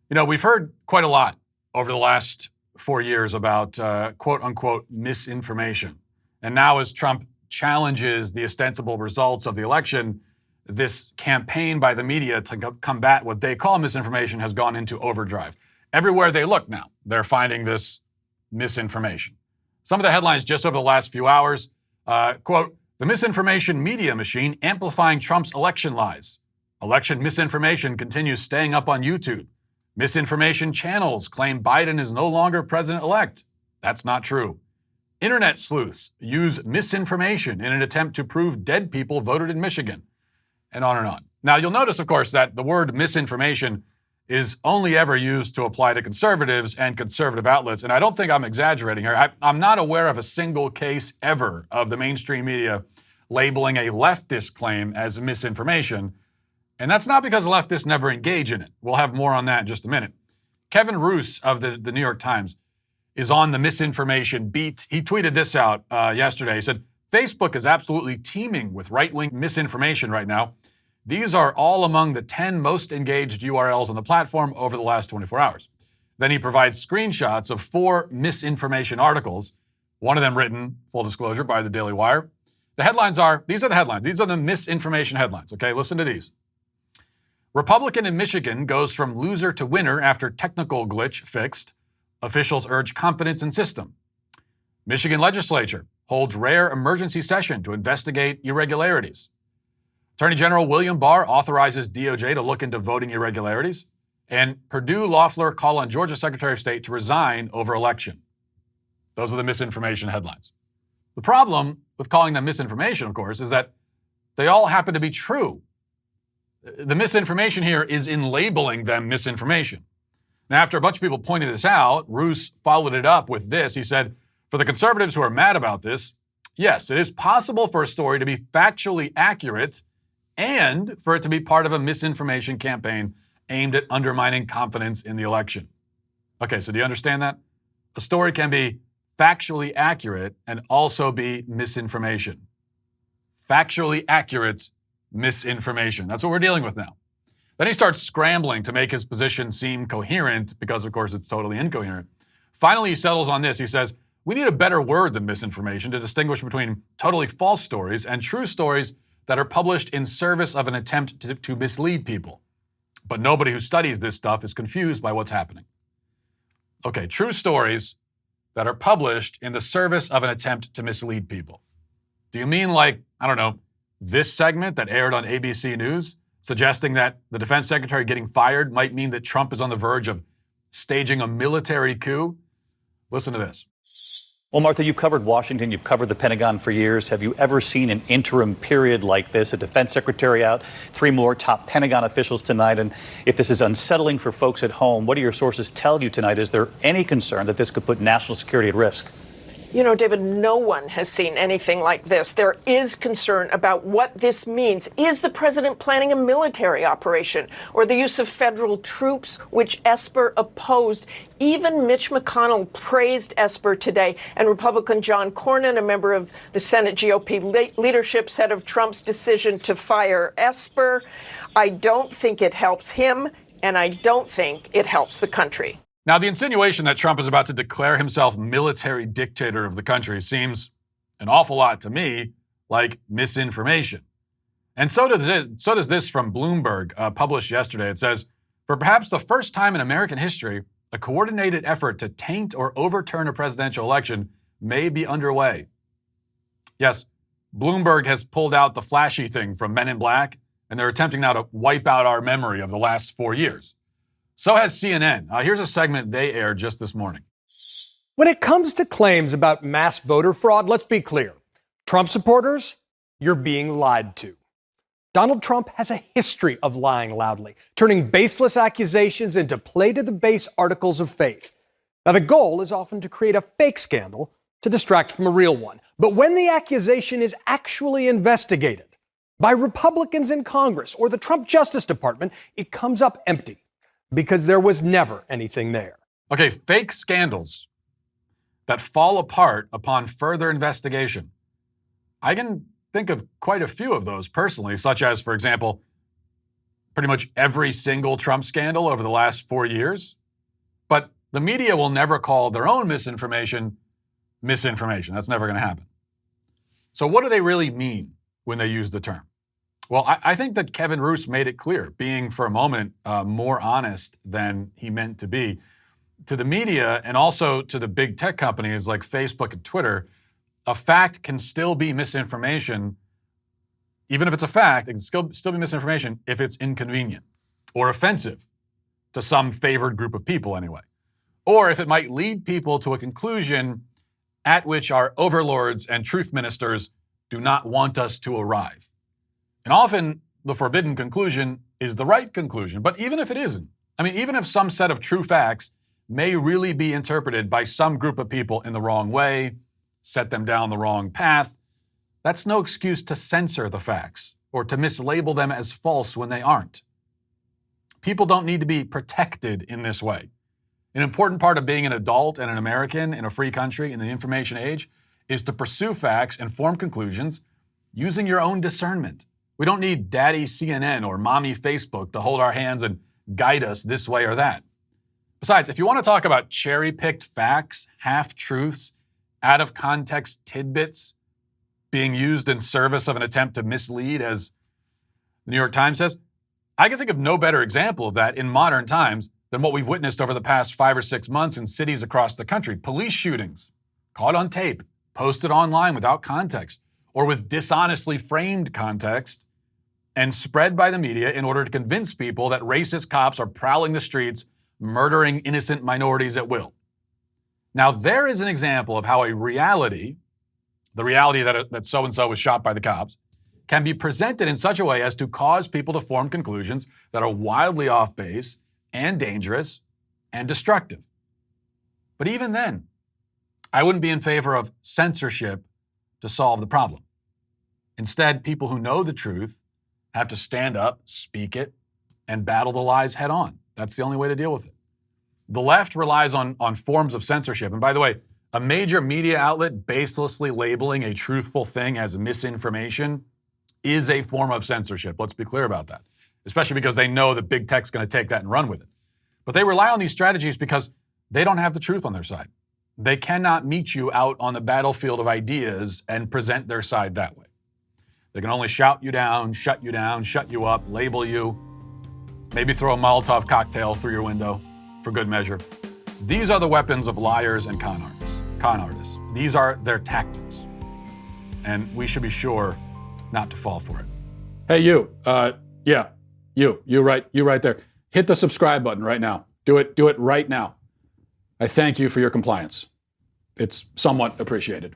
You know, we've heard quite a lot over the last 4 years about quote unquote misinformation. And now, as Trump challenges the ostensible results of the election, this campaign by the media to combat what they call misinformation has gone into overdrive. Everywhere they look now, they're finding this misinformation. Some of the headlines just over the last few hours, quote, the misinformation media machine amplifying Trump's election lies. Election misinformation continues staying up on YouTube. Misinformation channels claim Biden is no longer president-elect. That's not true. Internet sleuths use misinformation in an attempt to prove dead people voted in Michigan, and on and on. Now, you'll notice, of course, that the word misinformation is only ever used to apply to conservatives and conservative outlets, and I don't think I'm exaggerating here. I'm not aware of a single case ever of the mainstream media labeling a leftist claim as misinformation, and that's not because leftists never engage in it. We'll have more on that in just a minute. Kevin Roose of the New York Times is on the misinformation beat. He tweeted this out yesterday. He said, Facebook is absolutely teeming with right-wing misinformation right now. These are all among the 10 most engaged URLs on the platform over the last 24 hours. Then he provides screenshots of 4 misinformation articles, one of them written, full disclosure, by the Daily Wire. The headlines are, these are the headlines. These are the misinformation headlines, okay? Listen to these. Republican in Michigan goes from loser to winner after technical glitch fixed. Officials urge confidence in system. Michigan legislature holds rare emergency session to investigate irregularities. Attorney General William Barr authorizes DOJ to look into voting irregularities. And Purdue Loeffler call on Georgia Secretary of State to resign over election. Those are the misinformation headlines. The problem with calling them misinformation, of course, is that they all happen to be true. The misinformation here is in labeling them misinformation. Now, after a bunch of people pointed this out, Roose followed it up with this. He said, for the conservatives who are mad about this, yes, it is possible for a story to be factually accurate and for it to be part of a misinformation campaign aimed at undermining confidence in the election. Okay, so do you understand that? A story can be factually accurate and also be misinformation. Factually accurate misinformation. That's what we're dealing with now. Then he starts scrambling to make his position seem coherent because, of course, it's totally incoherent. Finally, he settles on this. He says, we need a better word than misinformation to distinguish between totally false stories and true stories that are published in service of an attempt to mislead people. But nobody who studies this stuff is confused by what's happening. Okay, true stories that are published in the service of an attempt to mislead people. Do you mean like, I don't know, this segment that aired on ABC News, suggesting that the defense secretary getting fired might mean that Trump is on the verge of staging a military coup? Listen to this. Well, Martha, you've covered Washington, you've covered the Pentagon for years. Have you ever seen an interim period like this? A defense secretary out, 3 more top Pentagon officials tonight. And if this is unsettling for folks at home, what do your sources tell you tonight? Is there any concern that this could put national security at risk? You know, David, no one has seen anything like this. There is concern about what this means. Is the president planning a military operation or the use of federal troops, which Esper opposed? Even Mitch McConnell praised Esper today, and Republican John Cornyn, a member of the Senate GOP leadership, said of Trump's decision to fire Esper, I don't think it helps him, and I don't think it helps the country. Now, the insinuation that Trump is about to declare himself military dictator of the country seems an awful lot to me like misinformation. And so does this from Bloomberg, published yesterday. It says, for perhaps the first time in American history, a coordinated effort to taint or overturn a presidential election may be underway. Yes, Bloomberg has pulled out the flashy thing from Men in Black, and they're attempting now to wipe out our memory of the last 4 years. So has CNN. Here's a segment they aired just this morning. When it comes to claims about mass voter fraud, let's be clear. Trump supporters, you're being lied to. Donald Trump has a history of lying loudly, turning baseless accusations into play-to-the-base articles of faith. Now, the goal is often to create a fake scandal to distract from a real one. But when the accusation is actually investigated by Republicans in Congress or the Trump Justice Department, it comes up empty. Because there was never anything there. Okay, fake scandals that fall apart upon further investigation. I can think of quite a few of those personally, such as, for example, pretty much every single Trump scandal over the last 4 years. But the media will never call their own misinformation misinformation. That's never going to happen. So what do they really mean when they use the term? Well, I think that Kevin Roose made it clear, being for a moment more honest than he meant to be. To the media and also to the big tech companies like Facebook and Twitter, a fact can still be misinformation. Even if it's a fact, it can still be misinformation if it's inconvenient or offensive to some favored group of people anyway. Or if it might lead people to a conclusion at which our overlords and truth ministers do not want us to arrive. And often the forbidden conclusion is the right conclusion. But even if it isn't, even if some set of true facts may really be interpreted by some group of people in the wrong way, set them down the wrong path, that's no excuse to censor the facts or to mislabel them as false when they aren't. People don't need to be protected in this way. An important part of being an adult and an American in a free country in the information age is to pursue facts and form conclusions using your own discernment. We don't need daddy CNN or mommy Facebook to hold our hands and guide us this way or that. Besides, if you want to talk about cherry-picked facts, half-truths, out-of-context tidbits being used in service of an attempt to mislead, as the New York Times says, I can think of no better example of that in modern times than what we've witnessed over the past 5 or 6 months in cities across the country. Police shootings, caught on tape, posted online without context, or with dishonestly framed context, and spread by the media in order to convince people that racist cops are prowling the streets, murdering innocent minorities at will. Now, there is an example of how a reality, the reality that so-and-so was shot by the cops, can be presented in such a way as to cause people to form conclusions that are wildly off base and dangerous and destructive. But even then, I wouldn't be in favor of censorship to solve the problem. Instead, people who know the truth have to stand up, speak it, and battle the lies head on. That's the only way to deal with it. The left relies on forms of censorship. And by the way, a major media outlet baselessly labeling a truthful thing as misinformation is a form of censorship. Let's be clear about that, especially because they know that big tech's going to take that and run with it. But they rely on these strategies because they don't have the truth on their side. They cannot meet you out on the battlefield of ideas and present their side that way. They can only shout you down, shut you up, label you, maybe throw a Molotov cocktail through your window for good measure. These are the weapons of liars and con artists. These are their tactics. And we should be sure not to fall for it. Hey, you. You right there. Hit the subscribe button right now. Do it right now. I thank you for your compliance. It's somewhat appreciated.